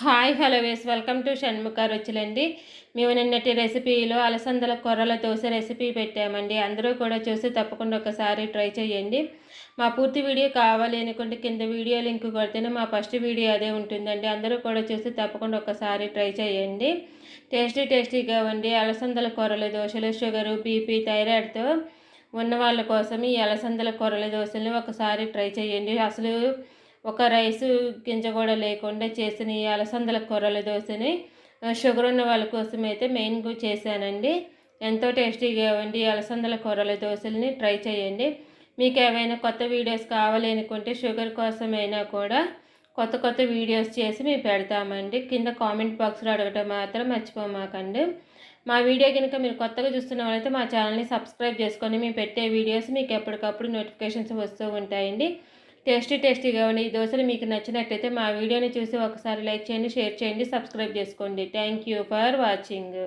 Hi hello welcome to Shanmukha రుచులండి. మేము నిన్నటి రెసిపీలో అలసందల కొర్రల దోశ రెసిపీ పెట్టామండి. అందరూ కూడా చూసి తప్పకుండా ఒకసారి ట్రై చేయండి. మా పూర్తి వీడియో కావాలి అనుకుంటే కింద వీడియో లింక్ కొడితేనే మా ఫస్ట్ వీడియో అదే ఉంటుందండి. అందరూ కూడా చూసి తప్పకుండా ఒకసారి ట్రై చేయండి. టేస్టీగా ఉండి అలసందల కొర్రల దోశలు షుగరు బీపీ థైరాయిడ్తో ఉన్న వాళ్ళ కోసం ఈ అలసందల కొర్రల దోశలను ఒకసారి ట్రై చేయండి. అసలు ఒక రైసు గింజ కూడా లేకుండా చేసిన ఈ అలసందల కొర్రల దోశని షుగర్ ఉన్న వాళ్ళ కోసం అయితే మెయిన్గా చేశానండి. ఎంతో టేస్టీగా ఉండి అలసందల కొర్రల దోశల్ని ట్రై చేయండి. మీకు ఏమైనా కొత్త వీడియోస్ కావాలి అనుకుంటే షుగర్ కోసమైనా కూడా కొత్త వీడియోస్ చేసి మేము పెడతామండి. కింద కామెంట్ బాక్స్లో అడగటం మాత్రం మర్చిపోమాకండి. మా వీడియో కనుక మీరు కొత్తగా చూస్తున్న వాళ్ళైతే మా ఛానల్ని సబ్స్క్రైబ్ చేసుకొని మేము పెట్టే వీడియోస్ మీకు ఎప్పటికప్పుడు నోటిఫికేషన్స్ వస్తూ ఉంటాయండి. టేస్టీగా ఉండి ఈ దోశలు మీకు నచ్చినట్లయితే మా వీడియోని చూసి ఒకసారి లైక్ చేయండి, షేర్ చేయండి, సబ్స్క్రైబ్ చేసుకోండి. Thank you for watching.